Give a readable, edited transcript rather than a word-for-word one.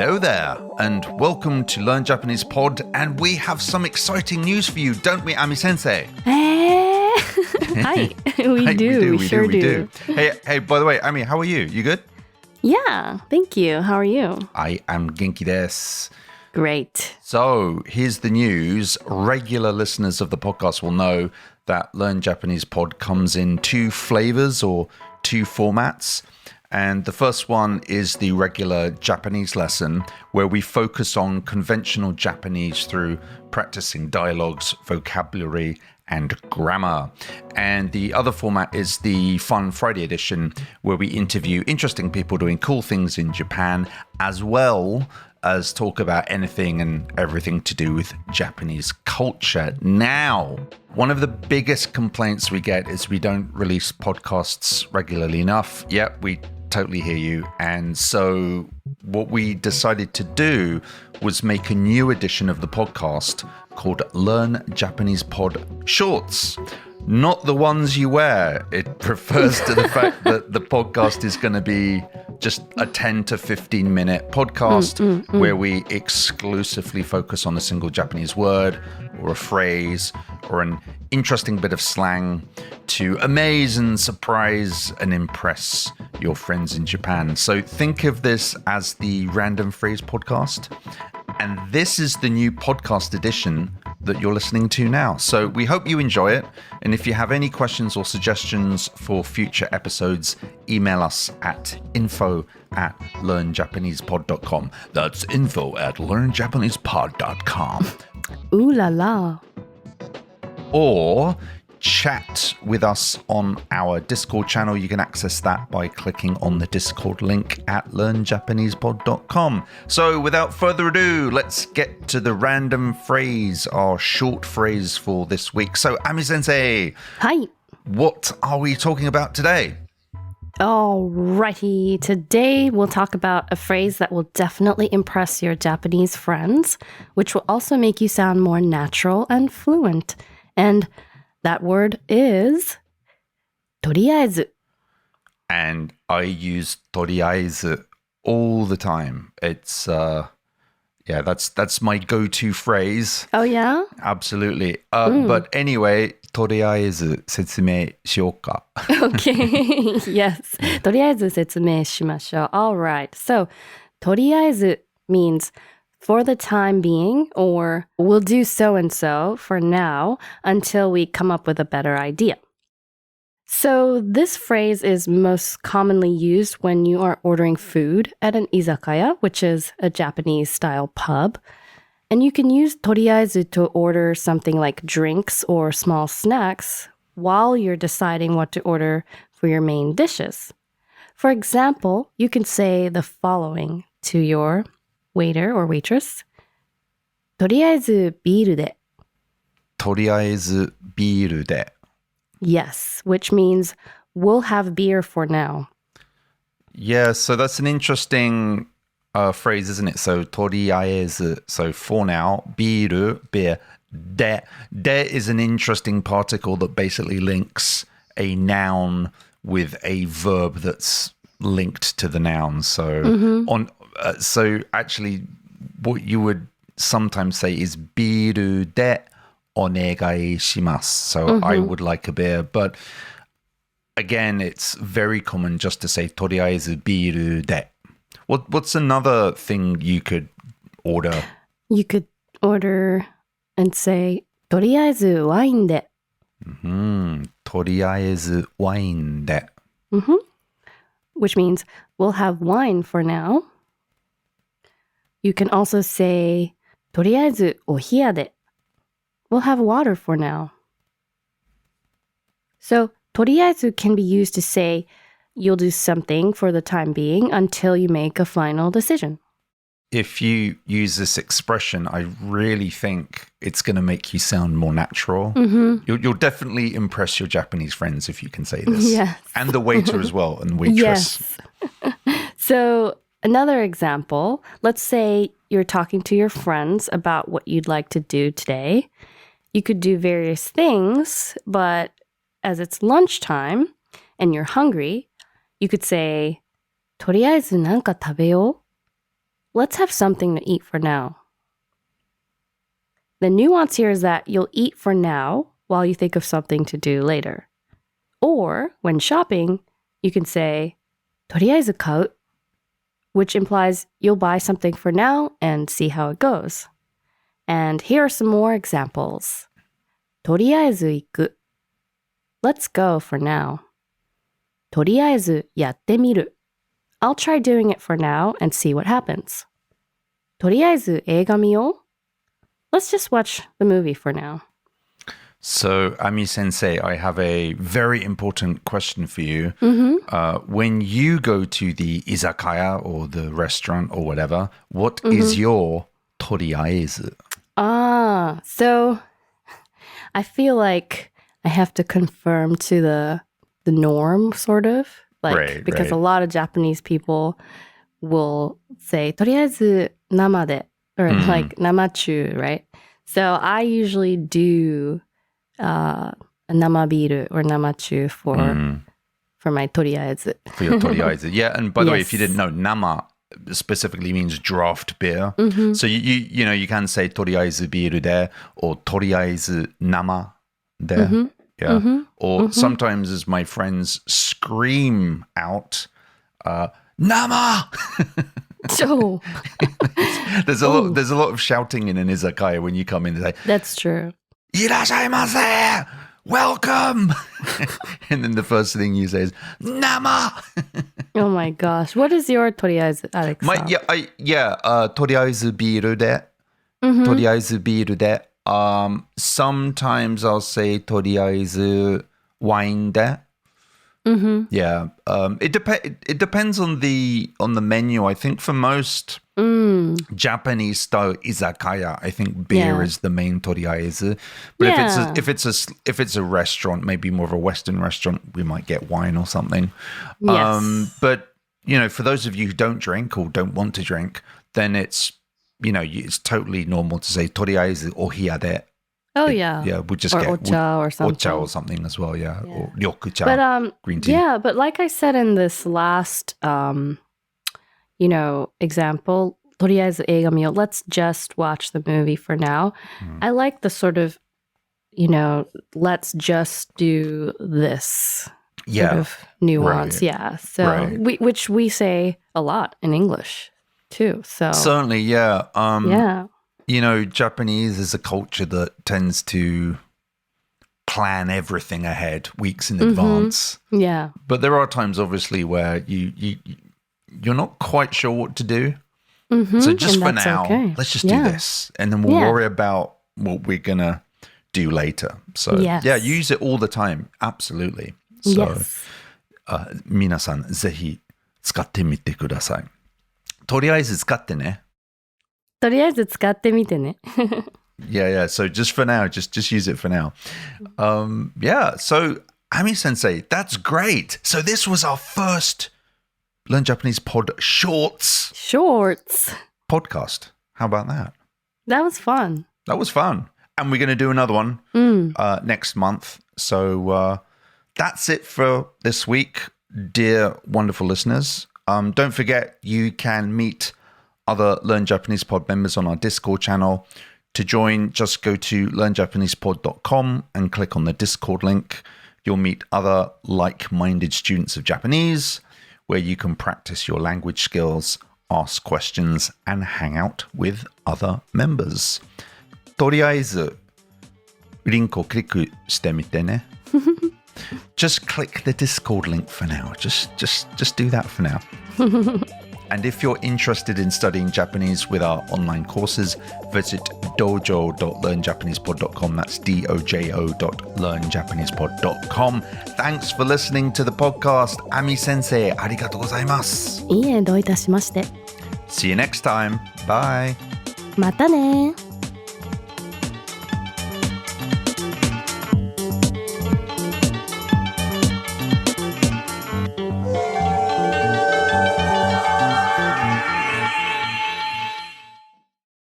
Hello there, and welcome to Learn Japanese Pod, and we have some exciting news for you, don't we, Ami Sensei? Hi, we sure do. Hey, by the way, Ami, how are you? You good? Yeah, thank you. How are you? I am genki desu. Great. So, here's the news. Regular listeners of the podcast will know that Learn Japanese Pod comes in two flavors or two formats. And the first one is the regular Japanese lesson, where we focus on conventional Japanese through practicing dialogues, vocabulary, and grammar. And the other format is the Fun Friday edition, where we interview interesting people doing cool things in Japan, as well as talk about anything and everything to do with Japanese culture. Now, one of the biggest complaints we get is we don't release podcasts regularly enough. Yep, we totally hear you. And so what we decided to do was make a new edition of the podcast called Learn Japanese Pod Shorts. Not the ones you wear. It refers to the fact that the podcast is going to be just a 10 to 15 minute podcast where we exclusively focus on a single Japanese word or a phrase or an interesting bit of slang to amaze and surprise and impress your friends in Japan. So think of this as the Random Phrase Podcast. And this is the new podcast edition that you're listening to now. So we hope you enjoy it. And if you have any questions or suggestions for future episodes, email us at info@learnjapanesepod.com. That's info@learnjapanesepod.com. Ooh la la. Or chat with us on our Discord channel. You can access that by clicking on the Discord link at learnjapanesepod.com. So without further ado, let's get to the random phrase, our short phrase for this week. So Ami Sensei, Hi. what are we talking about today? Alrighty. Today we'll talk about a phrase that will definitely impress your Japanese friends, which will also make you sound more natural and fluent. And that word is とりあえず. And I use とりあえず all the time. It's that's my go-to phrase. Oh yeah? Absolutely. But anyway, とりあえず説明しようか. Okay. Yes. とりあえず説明しましょう. All right. So, とりあえず means for the time being, or we'll do so and so for now until we come up with a better idea. So this phrase is most commonly used when you are ordering food at an izakaya, which is a Japanese style pub. And you can use とりあえず to order something like drinks or small snacks while you're deciding what to order for your main dishes. For example, you can say the following to your waiter or waitress. とりあえずビールで. とりあえずビールで. Yes, which means we'll have beer for now. Yeah, so that's an interesting phrase, isn't it? So とりあえず, so for now, ビール, beer, で. De is an interesting particle that basically links a noun with a verb that's linked to the noun. So so actually what you would sometimes say is ビールでお願いします. So I would like a beer. But again, it's very common just to say とりあえずビールで. What's another thing you could order? You could order and say とりあえずワインで. とりあえずワインで. Which means we'll have wine for now. You can also say とりあえずお冷やで. We'll have water for now. So とりあえず can be used to say you'll do something for the time being until you make a final decision. If you use this expression, I really think it's going to make you sound more natural. You'll definitely impress your Japanese friends if you can say this. Yes. And the waiter as well, and waitress. Yes. So another example, let's say you're talking to your friends about what you'd like to do today. You could do various things, but as it's lunchtime and you're hungry, you could say, とりあえずなんか食べよう. let's have something to eat for now. The nuance here is that you'll eat for now while you think of something to do later. Or, when shopping, you can say, とりあえず買う, which implies you'll buy something for now and see how it goes. And here are some more examples. とりあえず行く. Let's go for now. とりあえずやってみる. I'll try doing it for now and see what happens. とりあえず映画見よう. Let's just watch the movie for now. So, Ami Sensei, I have a very important question for you. When you go to the izakaya or the restaurant or whatever, what is your とりあえず? So I feel like I have to conform to the norm, sort of. Because a lot of Japanese people will say, とりあえず生で, or like 生中, right? So I usually do a 生ビール or 生中 for my とりあえず. For your とりあえず. Yeah, and by the way, if you didn't know, nama specifically means draft beer. So you know, you can say とりあえずビールで or とりあえず生で. Yeah. Or sometimes as my friends scream out, Nama! Oh. There's a lot of shouting in an izakaya when you come in and say, That's true. いらっしゃいませ! Welcome! And then the first thing you say is, Nama! Oh my gosh. What is your とりあえず, Alex? とりあえずビールで. とりあえずビールで. Sometimes I'll say とりあえずワインで. Yeah. It depends on the menu. I think for most Japanese style izakaya, I think beer is the main とりあえず. But if it's a restaurant, maybe more of a Western restaurant, we might get wine or something. Yes. But you know, for those of you who don't drink or don't want to drink, then it's, you know, it's totally normal to say とりあえずお冷やで. Oh, yeah. Yeah, we'll just or get ocha or something. Ocha or something as well, yeah. Or ryokucha, but, green tea. Yeah, but like I said in this last, you know, example, とりあえず映画見よう. Let's just watch the movie for now. I like the sort of, you know, let's just do this sort of nuance. Right. Yeah. So, which we say a lot in English too. So certainly, yeah. Yeah. You know, Japanese is a culture that tends to plan everything ahead, weeks in advance. Yeah. But there are times, obviously, where you're not quite sure what to do. So just for now, let's just do this. And then we'll worry about what we're going to do later. So, yeah, use it all the time. Absolutely. So, 皆さん、ぜひ使ってみてください。とりあえず使ってね。とりあえず使ってみてね。Yeah. So just for now, just use it for now. Yeah. So Ami Sensei, that's great. So this was our first Learn Japanese Pod Shorts podcast. How about that? That was fun. And we're going to do another one next month. So that's it for this week, dear wonderful listeners. Don't forget, you can meet other Learn Japanese Pod members on our Discord channel. To join, just go to learnjapanesepod.com and click on the Discord link. You'll meet other like-minded students of Japanese, where you can practice your language skills, ask questions, and hang out with other members. とりあえず、リンクをクリックしてみてね。Just click the Discord link for now. Just do that for now. And if you're interested in studying Japanese with our online courses, visit dojo.learnjapanesepod.com. That's dojo.learnjapanesepod.com. Thanks for listening to the podcast. Ami Sensei, ありがとうございます。いいえ、どういたしまして。See you next time. Bye. またね。